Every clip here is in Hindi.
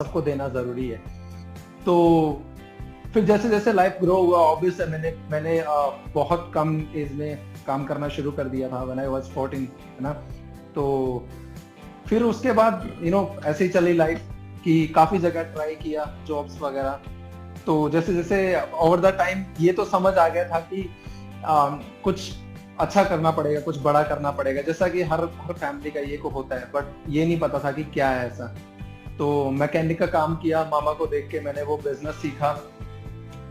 सबको देना जरूरी है। तो फिर जैसे जैसे लाइफ ग्रो हुआ, ऑब्वियस है, मैंने बहुत कम एज में काम करना शुरू कर दिया था, व्हेन आई वाज 14, है ना। तो फिर उसके बाद ऐसे ही चली लाइफ कि काफी जगह ट्राई किया जॉब्स वगैरह। तो जैसे जैसे ओवर द टाइम ये तो समझ आ गया था कि कुछ अच्छा करना पड़ेगा, कुछ बड़ा करना पड़ेगा, जैसा कि हर फैमिली का ये को होता है, बट ये नहीं पता था कि क्या है ऐसा। तो मैकेनिक का काम किया, मामा को देख के मैंने वो बिजनेस सीखा।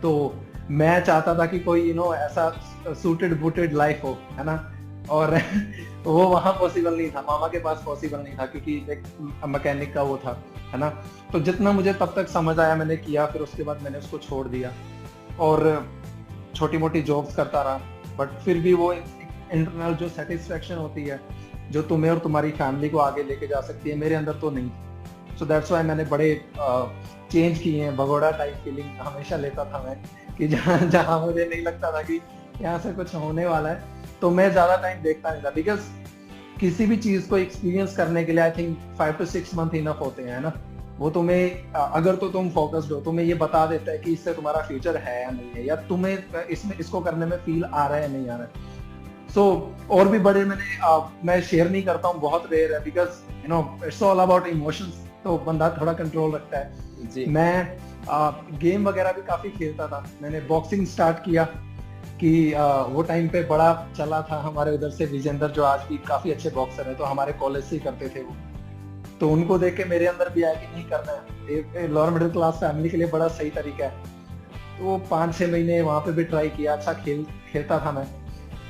तो मैं चाहता था कि कोई ऐसा सूटेड बूटेड लाइफ हो, है ना। और वो वहां पॉसिबल नहीं था, मामा के पास पॉसिबल नहीं था, क्योंकि एक मैकेनिक का वो था, है ना। तो जितना मुझे तब तक समझ आया मैंने किया, फिर उसके बाद मैंने उसको छोड़ दिया और छोटी मोटी जॉब्स करता रहा। बट फिर भी वो इंटरनल जो सेटिस्फेक्शन होती है, जो तुम्हें और तुम्हारी फैमिली को आगे लेके जा सकती है, मेरे अंदर तो नहीं। सो दैट्स व्हाई मैंने बड़े चेंज किए हैं। भगोड़ा टाइप फीलिंग हमेशा लेता था मैं, कि जहाँ जहाँ मुझे नहीं लगता था कि यहाँ से कुछ होने वाला है, तो मैं ज्यादा टाइम देखता नहीं था। बिकॉज किसी भी चीज को एक्सपीरियंस करने के लिए I think 5 to 6 month enough होते हैं, है ना। वो तुम्हें अगर तो तुम फोकस्ड हो, तुम्हें ये बता देता है कि इससे तुम्हारा फ्यूचर है या नहीं है, या तुम्हें इसको करने में फील आ रहा है या नहीं आ रहा है। सो और भी बड़े मैं शेयर नहीं करता हूँ, बहुत रेयर है, because it's all about emotions. तो बंदा थोड़ा कंट्रोल रखता है जी। मैं गेम वगैरह भी काफी खेलता था। मैंने बॉक्सिंग स्टार्ट किया कि वो टाइम पे बड़ा चला था हमारे उधर से विजेंदर, जो आज भी काफी अच्छे बॉक्सर है, तो हमारे कॉलेज से ही करते थे वो। तो उनको देख के मेरे अंदर भी आया कि नहीं करना है, लोअर मिडिल क्लास फैमिली के लिए बड़ा सही तरीका है। तो 5-6 महीने वहां पे भी ट्राई किया, अच्छा खेलता था मैं।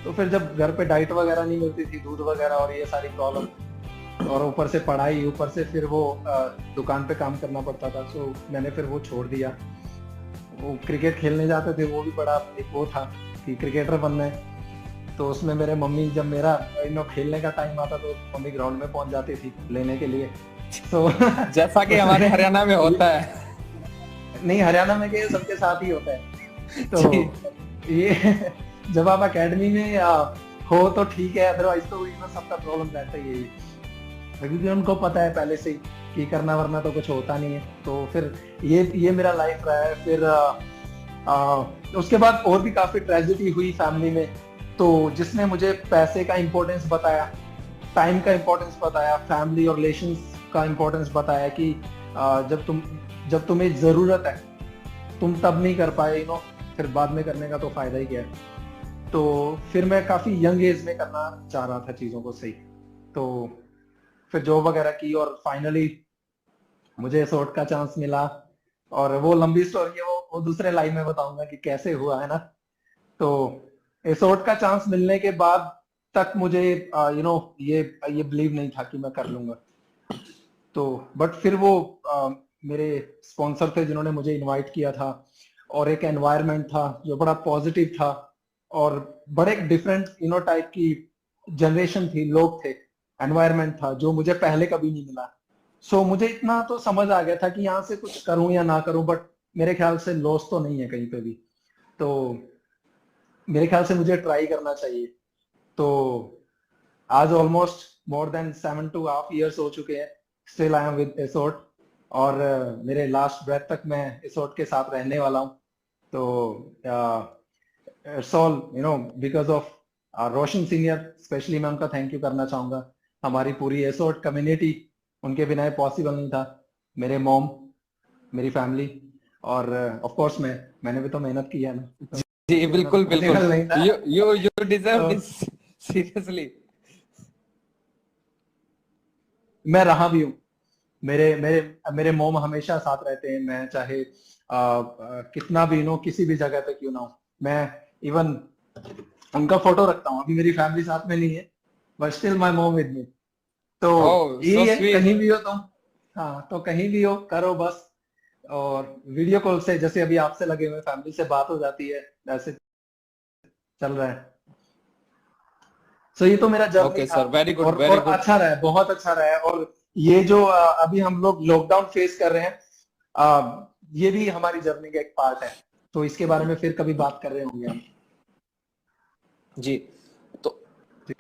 तो फिर जब घर पे डाइट वगैरह नहीं मिलती थी, दूध वगैरह और ये सारी प्रॉब्लम, और ऊपर से पढ़ाई, ऊपर से फिर वो दुकान पे काम करना पड़ता था, सो मैंने फिर वो छोड़ दिया। वो क्रिकेट खेलने जाते थे, वो भी बड़ा एक वो था कि क्रिकेटर बनना है। तो उसमें मेरे मम्मी, जब मेरा खेलने का टाइम आता तो मम्मी ग्राउंड में पहुंच जाती थी लेने के लिए। तो जैसा कि हमारे हरियाणा में होता है। नहीं, हरियाणा में क्या सबके साथ ही होता है। तो ये जब आप अकेडमी में हो तो ठीक है, अदरवाइज तो सबका प्रॉब्लम रहता ही है, क्योंकि उनको पता है पहले से ही कि करना वरना तो कुछ होता नहीं है। तो फिर ये मेरा लाइफ रहा है। फिर उसके बाद और भी काफी ट्रेजेडी हुई फैमिली में, तो जिसने मुझे पैसे का इम्पोर्टेंस बताया, टाइम का इम्पोर्टेंस बताया, फैमिली और रिलेशंस का इम्पोर्टेंस बताया कि जब तुम्हें जरूरत है तुम तब नहीं कर पाए, फिर बाद में करने का तो फायदा ही क्या है। तो फिर मैं काफी यंग एज में करना चाह रहा था चीजों को सही, तो फिर जॉब वगैरह की और फाइनली मुझे एसोर्ट का चांस मिला। और वो लंबी स्टोरी है, वो दूसरे लाइव में बताऊंगा कि कैसे हुआ, है ना। तो एसोर्ट का चांस मिलने के बाद तक मुझे ये बिलीव नहीं था कि मैं कर लूंगा। तो बट फिर वो मेरे स्पॉन्सर थे जिन्होंने मुझे इनवाइट किया था, और एक एनवायरनमेंट था जो बड़ा पॉजिटिव था, और बड़े डिफरेंट टाइप की जनरेशन थी, लोग थे, एनवायरनमेंट था जो मुझे पहले कभी नहीं मिला। सो मुझे इतना तो समझ आ गया था कि यहाँ से कुछ करूं या ना करूं, बट मेरे ख्याल से लॉस तो नहीं है कहीं पे भी। तो मेरे ख्याल से मुझे ट्राई करना चाहिए। तो आज ऑलमोस्ट मोर देन 7.5 years हो चुके हैं, still I am with assort, और मेरे लास्ट ब्रेथ तक मैं एसोर्ट के साथ रहने वाला हूँ। तो it's all because of Roshan senior, specially मैं उनका थैंक यू करना चाहूंगा। हमारी पूरी एसोर्ट कम्युनिटी, उनके बिना पॉसिबल नहीं था। मेरे मॉम, मेरी फैमिली, और ऑफ कोर्स मैंने भी तो मेहनत की है ना। जी बिल्कुल बिल्कुल, यू डिजर्व दिस सीरियसली। मैं रहा भी हूँ, मेरे मेरे मेरे मॉम हमेशा साथ रहते हैं, मैं चाहे कितना भी किसी भी जगह पे क्यों ना हो, मैं इवन उनका फोटो रखता हूँ। अभी मेरी फैमिली साथ में नहीं है, but still my mom with me. तो यही है, कहीं भी हो तुम, हाँ, तो कहीं भी हो करो बस। और वीडियो कॉल से, जैसे अभी आपसे लगे हुए फैमिली से बात हो जाती है, ऐसे चल रहा है। सो ये तो मेरा जर्नी था, सर, वेरी गुड, और अच्छा रहा है, बहुत अच्छा रहा है। और ये जो अभी हम लोग लॉकडाउन फेस कर रहे हैं, ये भी हमारी जर्नी का एक पार्ट है। तो इसके बारे में फिर कभी बात कर रहे होंगे हम। जी, तो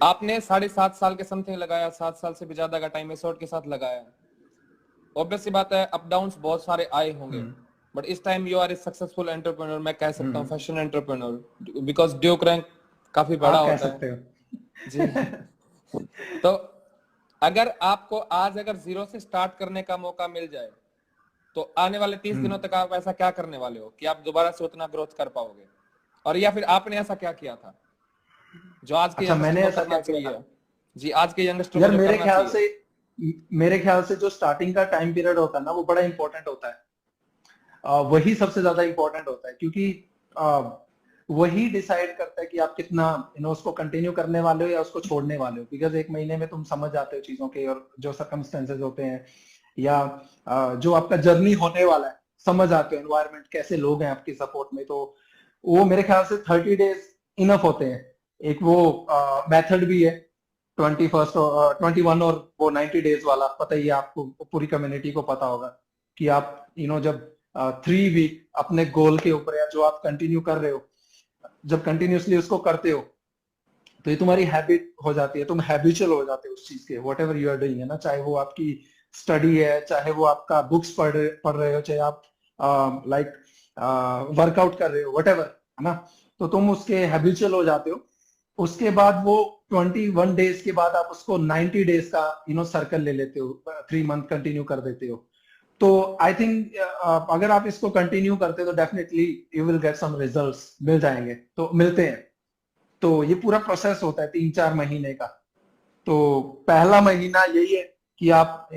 आपने 7.5 साल के समथिंग लगाया, 7 साल से भी ज्यादा का टाइम एसोर्ट के साथ लगाया। ऑब्वियस सी बात है, अप डाउन्स बहुत सारे आए होंगे, बट इस time you are a successful entrepreneur, मैं कह सकता हूँ फैशन एंटरप्रेन्योर, बिकॉज ड्यूक रैंक काफी बड़ा आप कह होता सकते है हो। जी। तो अगर आपको आज अगर जीरो से स्टार्ट करने का मौका मिल जाए, तो आने वाले 30 दिनों तक आप ऐसा क्या करने वाले हो कि आप दोबारा से उतना ग्रोथ कर पाओगे, और या फिर आपने ऐसा क्या किया था जो आज के अच्छा, यंगस्टर मैंने को ऐसा करना क्या किया चाहिए? था? जी, आज के यंगस्टर को यार जो करना चाहिए। मेरे ख्याल से जो स्टार्टिंग का टाइम पीरियड होता है ना, वो बड़ा इंपॉर्टेंट होता है। वही सबसे ज्यादा इंपॉर्टेंट होता है, क्योंकि वही डिसाइड करता है कि आप कितना उसको कंटिन्यू करने वाले हो या उसको छोड़ने वाले हो। बिकॉज एक महीने में तुम समझ जाते हो चीजों के, और जो सर्कमस्टेंसेज होते हैं या जो आपका जर्नी होने वाला है, समझ आते हो एनवायरनमेंट, कैसे लोग हैं आपकी सपोर्ट में। तो वो मेरे ख्याल से 30 डेज इनफ होते हैं। एक वो मेथड भी है 21 और वो 90 डेज वाला, पता ही है आपको, पूरी कम्युनिटी को पता होगा कि आप जब 3 वीक अपने गोल के ऊपर, या जो आप कंटिन्यू कर रहे हो, जब कंटिन्यूसली उसको करते हो, तो ये तुम्हारी हैबिट हो जाती है, तुम हैबिचुअल हो जाते हो उस चीज के, whatever you are doing, है ना। चाहे वो आपकी स्टडी है, चाहे वो आपका बुक्स पढ़ रहे हो, चाहे आप लाइक वर्कआउट कर रहे हो, वट एवर, है ना। तो तुम उसके हैबिचुअल हो जाते हो। उसके बाद वो 21 डेज के बाद आप उसको 90 डेज का सर्कल ले लेते हो, 3 मंथ कंटिन्यू कर देते हो। तो आई थिंक अगर आप इसको कंटिन्यू करते हो तो definitely you will get some results, मिल जाएंगे, तो मिलते हैं। तो ये पूरा प्रोसेस होता है 3-4 महीने का। तो पहला महीना यही है कि आप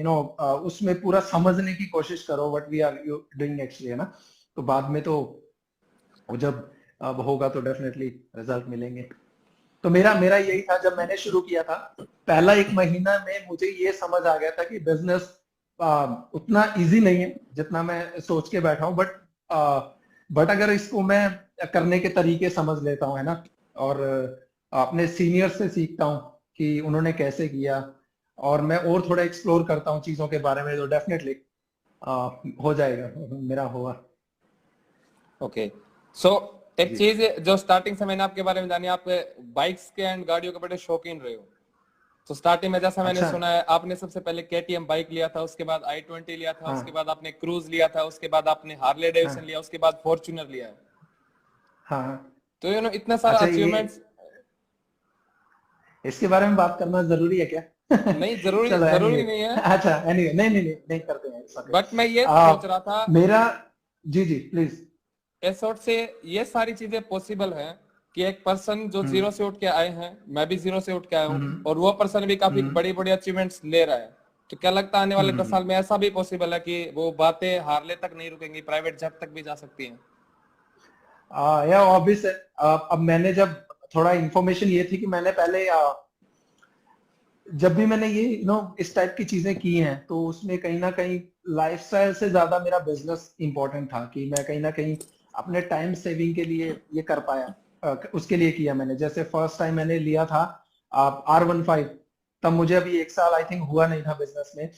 उसमें पूरा समझने की कोशिश करो what we are you doing actually, है ना। तो बाद में तो जब अब होगा तो डेफिनेटली रिजल्ट मिलेंगे। तो मेरा मेरा यही था जब मैंने शुरू किया था। पहला 1 महीना में मुझे ये समझ आ गया था कि बिजनेस उतना इजी नहीं है जितना मैं सोच के बैठा हूँ, बट अगर इसको मैं करने के तरीके समझ लेता हूँ, है ना, और अपने सीनियर से सीखता हूँ कि उन्होंने कैसे किया, और मैं और थोड़ा एक्सप्लोर करता हूँ चीजों के बारे में, तो डेफिनेटली हो जाएगा, मेरा होगा। ओके, सो एक जी। चीज जो स्टार्टिंग से मैंने आपके बारे में जानी, आप बाइक्स के एंड गाड़ियों के बड़े शौकीन रहे हो। तो स्टार्टिंग में जैसा मैंने अच्छा। सुना है, आपने सबसे पहले केटीएम बाइक लिया था, उसके बाद i20 लिया था, उसके हाँ बाद आपने क्रूज लिया था, उसके बाद आपने हार्ले डेविडसन हाँ लिया, उसके बाद फॉर्च्यूनर लिया है। हाँ हाँ। तो इतना सारा अच्छा, ये अचीवमेंट्स। इसके बारे में बात करना जरूरी है क्या? नहीं, जरूरी चलो जरूरी एनीवे। नहीं है, अच्छा एनीवे, नहीं नहीं नहीं नहीं करते हैं, इट्स बट मैं ये ओके। सोच रहा था मेरा, जी जी प्लीज। इस सॉर्ट से ये सारी चीजें पॉसिबल हैं कि एक पर्सन जो जीरो से उठ के आए हैं, मैं भी जीरो से उठ के आया हूँ, हम्म और वो पर्सन भी काफी हम्म बड़ी बड़ी अचीवमेंट ले रहा है। तो क्या लगता है आने वाले 10 साल में ऐसा भी पॉसिबल है कि वो बातें हार्ले तक नहीं रुकेंगी, प्राइवेट जेट तक भी जा सकती हैं? या ऑब्वियस है। अब मैंने जब थोड़ा इंफॉर्मेशन ये थी कि मैंने पहले जब भी मैंने ये इस टाइप की चीजें की हैं, तो उसमें कहीं ना कहीं लाइफस्टाइल से ज्यादा मेरा बिजनेस इंपॉर्टेंट था, कि मैं कहीं ना कहीं अपने टाइम सेविंग के लिए ये कर पाया। उसके लिए किया मैंने। जैसे फर्स्ट टाइम मैंने लिया था R15, तब मुझे अभी 1 साल आई थिंक हुआ नहीं था बिजनेस में।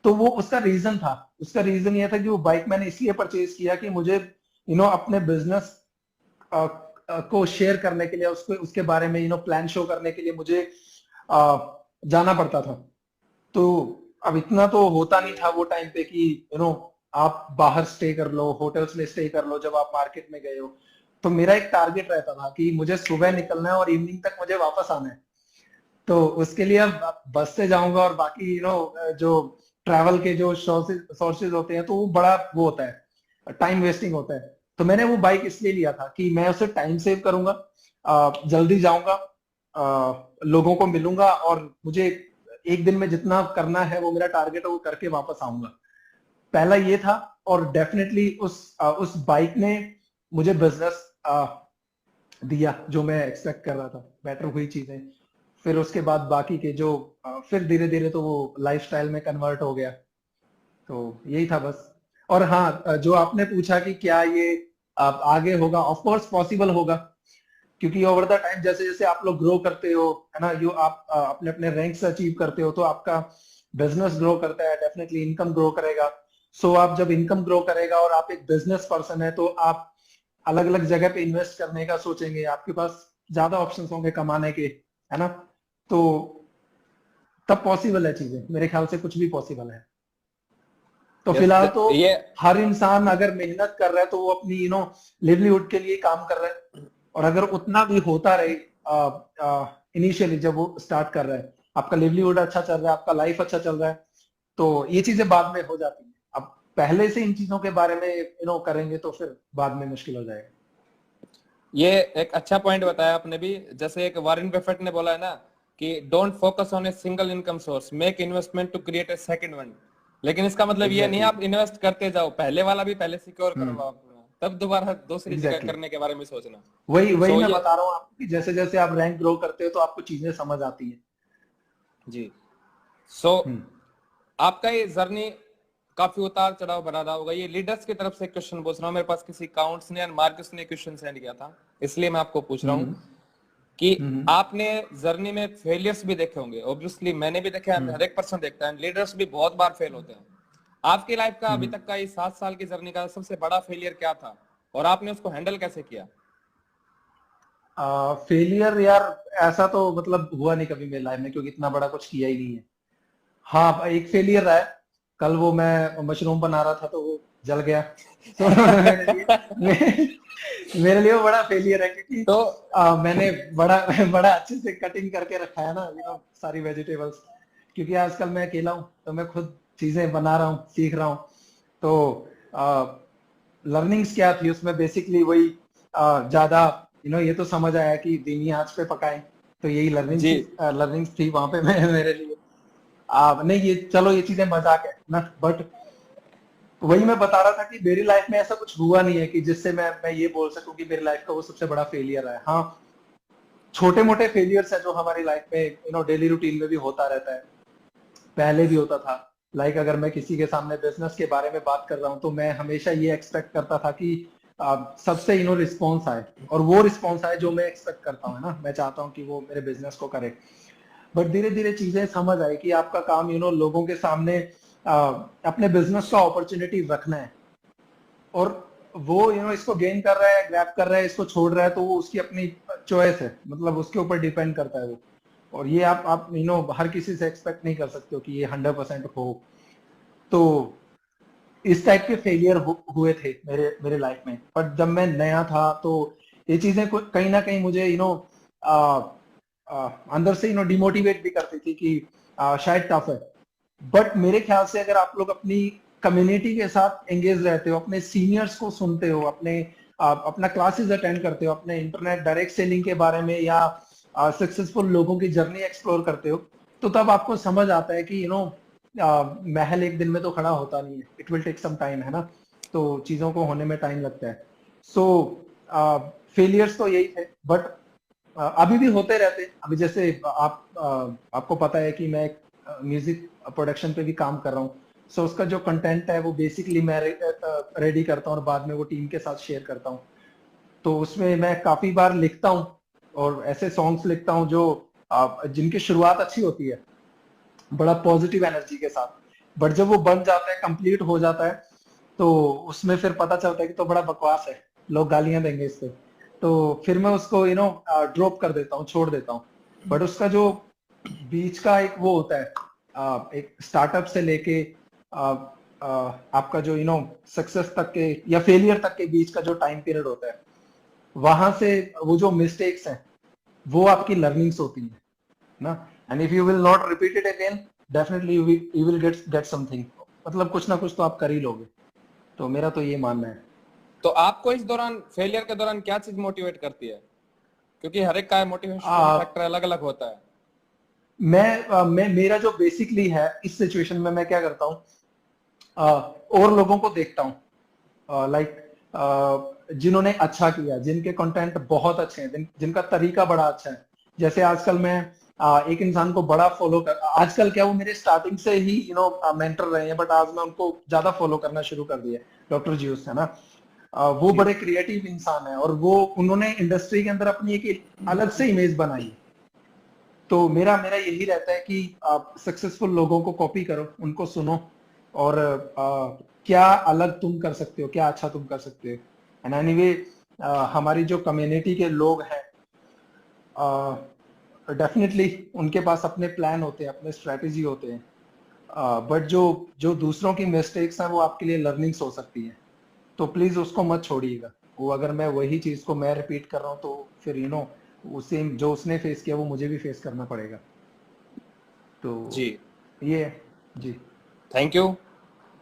तो वो उसका रीजन था। उसका रीजन ये था कि वो बाइक मैंने इसलिए परचेज किया कि मुझे अपने बिजनेस को शेयर करने के लिए, उसको उसके बारे में प्लान शो करने के लिए मुझे जाना पड़ता था। तो अब इतना तो होता नहीं था वो टाइम पे कि आप बाहर स्टे कर लो, होटल्स में स्टे कर लो जब आप मार्केट में गए हो। तो मेरा एक टारगेट रहता था कि मुझे सुबह निकलना है और इवनिंग तक मुझे वापस आना है। तो उसके लिए अब बस से जाऊंगा, और बाकी जो ट्रैवल के जो सोर्सेज होते हैं, तो वो बड़ा वो होता है, टाइम वेस्टिंग होता है। तो मैंने वो बाइक इसलिए लिया था कि मैं उससे टाइम सेव करूंगा, जल्दी जाऊंगा, लोगों को मिलूंगा, और मुझे एक दिन में जितना करना है, वो मेरा टारगेट है, वो करके वापस आऊंगा। पहला ये था। और डेफिनेटली उस बाइक ने मुझे बिजनेस दिया जो मैं एक्सपेक्ट कर रहा था, बेटर हुई चीजें। फिर उसके बाद बाकी के जो फिर धीरे धीरे तो वो लाइफस्टाइल में कन्वर्ट हो गया। तो यही था बस। और हाँ, जो आपने पूछा कि क्या ये आगे होगा, ऑफ कोर्स पॉसिबल होगा, क्योंकि ओवर द टाइम जैसे जैसे आप लोग ग्रो करते हो, है ना, यू आप अपने अपने रैंक्स अचीव करते हो, तो आपका बिजनेस ग्रो करता है, डेफिनेटली इनकम ग्रो करेगा। सो आप जब इनकम ग्रो करेगा और आप एक बिजनेस पर्सन है, तो आप अलग अलग जगह पे इन्वेस्ट करने का सोचेंगे, आपके पास ज्यादा ऑप्शंस होंगे कमाने के, है ना। तो तब पॉसिबल है चीजें, मेरे ख्याल से कुछ भी पॉसिबल है। तो फिलहाल तो ये हर इंसान अगर मेहनत कर रहा है तो वो अपनी लिवलीहुड के लिए काम कर रहा है, और अगर उतना भी होता रहे इनिशियली जब वो स्टार्ट कर रहा है, आपका लिवलीहुड अच्छा चल रहा है, आपका लाइफ अच्छा चल रहा है, तो ये चीजें बाद में हो जाती हैं। अब पहले से इन चीजों के बारे में करेंगे तो फिर बाद में मुश्किल हो जाएगा। ये एक अच्छा पॉइंट बताया आपने भी, जैसे एक वॉरेन बफेट ने बोला है ना कि don't focus on a single income source, make investment to create a second one. लेकिन इसका मतलब ये नहीं आप इन्वेस्ट करते जाओ, पहले वाला भी पहले सिक्योर करो आप, तब दोबारा दूसरी जगह करने के बारे में सोचना। वही मैं बता रहा हूँ आपको कि जैसे जैसे आप रैंक ग्रो करते हो तो आपको चीजें समझ आती है जी। सो आपका ये जर्नी काफी उतार चढ़ाव भरा रहा होगा। ये लीडर्स की तरफ से क्वेश्चन पूछ रहा हूँ, मेरे पास किसी काउंट्स ने मार्कस ने क्वेश्चन सेंड किया था, इसलिए मैं आपको पूछ रहा हूँ कि आपने जर्नी में फेलियर्स भी देखे होंगे, ऑब्वियसली मैंने भी देखे, हर एक पर्सन देखता है, लीडर्स भी बहुत बार फेल होते हैं। आपकी लाइफ का अभी तक का ये 7 साल की जर्नी का सबसे बड़ा फेलियर क्या था और आपने उसको हैंडल कैसे किया? फेलियर यार ऐसा तो मतलब हुआ नहीं कभी मेरी लाइफ में, क्योंकि इतना बड़ा कुछ किया ही नहीं है। हाँ, एक फेलियर रहा है, कल वो मैं मशरूम बना रहा था तो वो जल गया। तो मेरे लिए वो बड़ा फेलियर है, क्योंकि तो मैंने बड़ा बड़ा अच्छे से कटिंग करके रखा है ना सारी वेजिटेबल्स, क्योंकि आजकल मैं अकेला हूँ तो मैं खुद चीजें बना रहा हूँ, सीख रहा हूँ। तो लर्निंग्स क्या थी उसमें, बेसिकली वही ज्यादा ये तो समझ आया कि धीमी आंच पे पकाएं, तो यही लर्निंग्स थी वहां पे मेरे लिए। नहीं, ये चलो ये चीजें मजाक है ना, बट वही मैं बता रहा था कि मेरी लाइफ में ऐसा कुछ हुआ नहीं है कि जिससे मैं ये बोल सकूं कि मेरी लाइफ का वो सबसे बड़ा फेलियर है। हाँ, छोटे मोटे फेलियर्स है जो हमारी लाइफ में डेली रूटीन में भी होता रहता है, पहले भी होता था। लाइक अगर मैं किसी के सामने बिजनेस के बारे में बात कर रहा हूँ तो मैं हमेशा ये एक्सपेक्ट करता था कि सबसे रिस्पॉन्स आए, और वो रिस्पॉन्स आए जो मैं एक्सपेक्ट करता हूँ ना, मैं चाहता हूँ कि वो मेरे बिजनेस को करे। बट धीरे धीरे चीजें समझ आई कि आपका काम लोगों के सामने अपने बिजनेस का अपॉर्चुनिटी रखना है, और वो इसको गेन कर रहा है, ग्रैब कर रहा है, इसको छोड़ रहा है, तो वो उसकी अपनी चॉइस है, मतलब उसके ऊपर डिपेंड करता है वो। और ये आप हर किसी से एक्सपेक्ट नहीं कर सकते हो कि ये 100% हो। तो इस टाइप के फेलियर हुए थे मेरे लाइफ में, बट जब मैं नया था तो ये चीजें कहीं ना कहीं मुझे अंदर से डिमोटिवेट भी करती थी कि शायद टफ है। बट मेरे ख्याल से अगर आप लोग अपनी कम्युनिटी के साथ एंगेज रहते हो, अपने सीनियर्स को सुनते हो, अपना क्लासेस अटेंड करते हो, अपने इंटरनेट डायरेक्ट सेलिंग के बारे में या सक्सेसफुल लोगों की जर्नी एक्सप्लोर करते हो, तो तब आपको समझ आता है कि महल एक दिन में तो खड़ा होता नहीं है, it will take some time, है ना। तो चीजों को होने में टाइम लगता है। सो फेलियर्स तो यही थे, बट अभी भी होते रहते हैं। अभी जैसे आपको पता है कि मैं म्यूजिक प्रोडक्शन पे भी काम कर रहा हूँ, सो उसका जो कंटेंट है वो बेसिकली मैं रेडी करता हूँ और बाद में वो टीम के साथ शेयर करता हूँ। तो उसमें मैं काफी बार लिखता हूँ और ऐसे सॉन्ग्स लिखता हूँ जो जिनकी शुरुआत अच्छी होती है, बड़ा पॉजिटिव एनर्जी के साथ, बट जब वो बन जाता है, कंप्लीट हो जाता है, तो उसमें फिर पता चलता है कि तो बड़ा बकवास है, लोग गालियां देंगे इस पे, तो फिर मैं उसको ड्रॉप कर देता हूँ, छोड़ देता हूँ। बट उसका जो बीच का एक वो होता है, एक स्टार्टअप से लेके आपका जो सक्सेस तक के या फेलियर तक के बीच का जो टाइम पीरियड होता है, वहां से वो जो मिस्टेक्स हैं वो आपकी लर्निंग्स होती है ना, and if you will not repeat it again, definitely you will get something, मतलब कुछ ना कुछ तो आप कर ही लोगे। तो मेरा तो ये मानना है। तो आपको इस दौरान, फेलियर के दौरान क्या चीज मोटिवेट करती है? क्योंकि हर एक का मोटिवेशन फैक्टर अलग अलग होता है। मैं मेरा जो बेसिकली है इस सिचुएशन में, मैं क्या करता हूँ, और लोगों को देखता हूँ, लाइक जिन्होंने अच्छा किया, जिनके कंटेंट बहुत अच्छे हैं, जिनका तरीका बड़ा अच्छा है। जैसे आजकल मैं एक इंसान को बड़ा फॉलो कर, आजकल क्या वो मेरे स्टार्टिंग से ही मेंटर रहे हैं, बट आज मैं उनको ज्यादा फॉलो करना शुरू कर दिया, डॉक्टर ज्यूस है ना। वो बड़े क्रिएटिव इंसान है और वो उन्होंने इंडस्ट्री के अंदर अपनी एक अलग से इमेज बनाई है। तो मेरा यही रहता है कि आप सक्सेसफुल लोगों को कॉपी करो, उनको सुनो, और क्या अलग तुम कर सकते हो, क्या अच्छा तुम कर सकते हो। एंड एनीवे हमारी जो कम्युनिटी के लोग हैं, डेफिनेटली उनके पास अपने प्लान होते हैं, अपने स्ट्रेटेजी होते हैं, बट जो जो दूसरों की मिस्टेक्स हैं वो आपके लिए लर्निंग्स हो सकती हैं, तो प्लीज उसको मत छोड़िएगा। वो अगर मैं वही चीज को मैं रिपीट कर रहा हूँ तो फिर उसे जो उसने फेस किया वो मुझे भी फेस करना पड़ेगा। तो जी, ये है। जी। Thank you.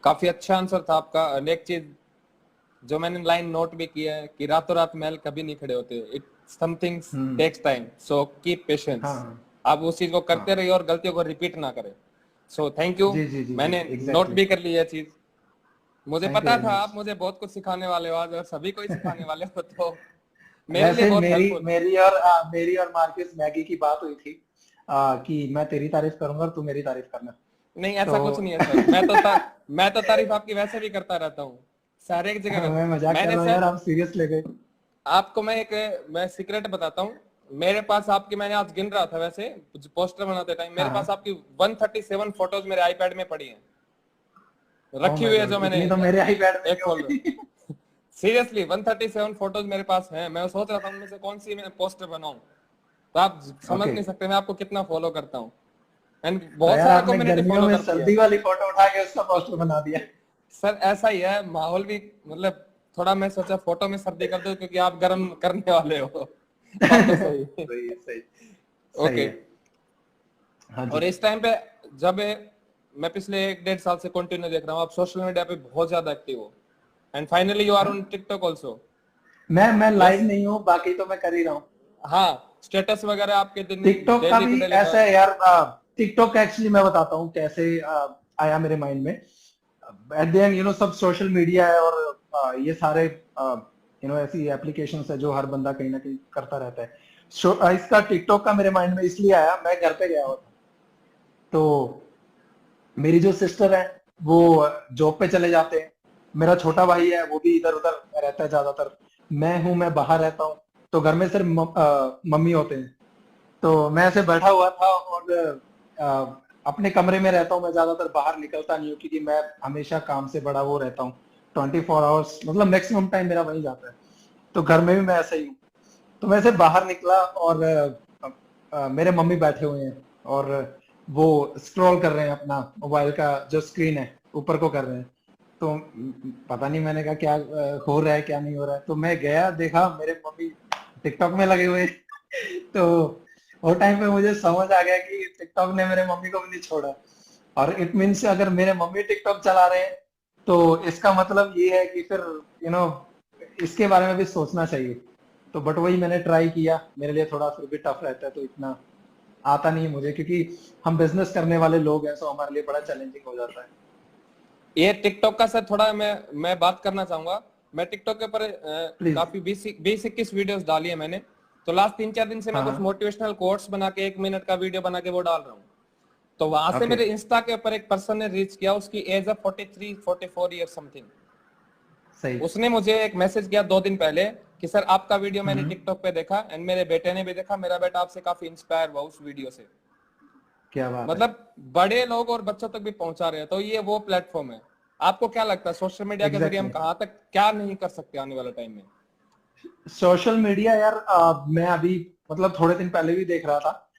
काफी अच्छा आंसर था आपका। और एक चीज जो मैंने लाइन नोट भी किया है कि रातों रात महल कभी नहीं खड़े होते, it something hmm. Takes time, so keep patience. हाँ आप उस चीज को हाँ। करते रहिए और गलतियों को रिपीट ना करें। So thank you. जी जी जी जी, मैंने नोट एग्जैक्टली। भी कर ली है चीज। मुझे थैंक यू पता वेरी था मच। आप मुझे बहुत कुछ सिखाने वाले हो आज, और सभी को ही सिखाने वाले हो, तो मेरे लिए वैसे बहुत मेरी हेल्पफुल। मेरी और मार्केस मैगी की बात हुई थी कि मैं तेरी तारीफ करूंगा और तू मेरी तारीफ करना। नहीं, तो ऐसा कुछ नहीं है सर। मैं तो तारीफ आपकी वैसे भी करता रहता हूँ, सारे एक जगह मैं मजाक कर मैंने रहा हूँ यार, सर, आप सीरियस ले गए। आपको मैं सीक्रेट बताता हूँ। मेरे पास आपकी, मैंने आज गिन रहा था वैसे पोस्टर बनाते टाइम, हाँ मेरे पास हाँ। आपकी 137 फोटोज मेरे आईपैड में पड़ी हैं, ओह रखी माय हुई है, गॉड, जो मैंने इतनी तो मेरे आईपैड में एक भी फोल्डर। होगी। सीरियसली 137 फोटोज मेरे पास हैं। मैं सोच रहा था उनमें से कौन सी मैं पोस्टर बनाऊं। तो आप समझ ओके। नहीं सकते मैं आपको कितना फॉलो करता हूँ, एंड तो बहुत यार सारे आपने कम्युनिटी गर्मियों फॉलो में करती है। सर्दी वाली फोटो उठा के उसका पोस्टर बना दिया। सर ऐसा ही है माहौल भी, मतलब थोड़ा मैं सोचा फोटो में सर्दी कर दूं क्योंकि आप गर्म करने वाले हो। बात तो सही। सही है, सही। सही ओके। है। हाँ जी। और इस टाइम पे जब मैं पिछले 1-1.5 साल से कंटिन्यू देख रहा हूँ आप सोशल मीडिया पे बहुत ज्यादा एक्टिव हो, and finally you are on हाँ, टिकटॉक ऑल्सो। मैं लाइव यस। नहीं हूँ, बाकी तो मैं कर ही रहा हूँ। हाँ, स्टेटस वगैरह आपके दिन टिकटॉक का डेली टू भी डेली का। ऐसा है यार। टिकटॉक एक्चुअली मैं बताता हूँ कैसे आया मेरे माइंड में। एट द एंड सब सोशल मीडिया है, और ये सारे ऐसी एप्लीकेशंस है जो हर बंदा कहीं ना कहीं करता रहता है। इसका टिकटॉक का मेरे माइंड में इसलिए आया, मैं घर पे गया हुआ था। तो मेरी जो सिस्टर है वो जॉब पे चले जाते हैं, मेरा छोटा भाई है वो भी इधर उधर रहता है ज्यादातर, मैं बाहर रहता हूँ। तो घर में सिर्फ मम्मी होते हैं। तो मैं ऐसे बैठा हुआ था और अपने कमरे में रहता हूँ, मैं ज्यादातर बाहर निकलता नहीं हूँ क्योंकि मैं हमेशा काम से बड़ा वो रहता हूँ। 24 आवर्स मतलब मैक्सिमम टाइम मेरा वही जाता है। तो घर में भी मैं ऐसा ही हूँ। तो मैं ऐसे बाहर निकला और मेरे मम्मी बैठे हुए हैं और वो स्क्रॉल कर रहे हैं अपना मोबाइल का जो स्क्रीन है ऊपर को कर रहे हैं। तो पता नहीं, मैंने कहा क्या हो रहा है क्या नहीं हो रहा है। तो मैं गया देखा मेरे मम्मी टिकटॉक में लगे हुए हैं। तो वो टाइम पे मुझे समझ आ गया कि टिकटॉक ने मेरे मम्मी को भी नहीं छोड़ा। और इट मीन्स अगर मेरे मम्मी टिकटॉक चला रहे हैं तो इसका मतलब ये है कि फिर यू नो इसके बारे में भी सोचना चाहिए। तो बट वही मैंने ट्राई किया, मेरे लिए थोड़ा फिर भी टफ रहता है, तो इतना आता नहीं है मुझे क्योंकि हम बिजनेस करने वाले लोग हैं, तो हमारे लिए बड़ा चैलेंजिंग हो जाता है। ये टिकटॉक का सर थोड़ा मैं बात करना चाहूंगा। मैं टिकटॉक के ऊपर प्लीज। काफी 20-21 वीडियोस डाली है मैंने। तो लास्ट 3-4 दिन से मैं हाँ कुछ हाँ। मोटिवेशनल कोट्स बना के 1 मिनट का वीडियो बना के वो डाल रहा हूँ। तो वहां से ओके। मेरे इंस्टा के ऊपर एक पर्सन ने रीच किया, उसकी एज है 43-44 ईयर समथिंग। सही। उसने मुझे एक मैसेज किया 2 दिन पहले कि सर आपका वीडियो मैंने हम्म। टिकटॉक पे देखा, एंड मेरे बेटे ने भी देखा, मेरा बेटा आपसे काफी इंस्पायर हुआ उस वीडियो से। क्या बात है। मतलब बड़े लोग और बच्चों तक भी पहुंचा रहे हैं, तो ये वो प्लेटफॉर्म है। आपको क्या लगता है सोशल मीडिया के जरिए हम एग्जैक्टली। कहाँ तक क्या नहीं कर सकते आने वाले टाइम में? सोशल मीडिया यार, मैं अभी मतलब थोड़े दिन पहले भी देख रहा था।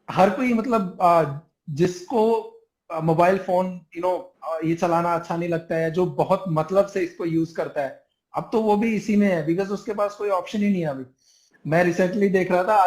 हर कोई मतलब जिसको मोबाइल फोन ये चलाना अच्छा नहीं लगता है, जो बहुत मतलब से इसको यूज करता है, अब तो वो भी इसी में है बिकॉज उसके पास कोई ऑप्शन ही नहीं है अभी। मैं रिसेंटली देख रहा था, आज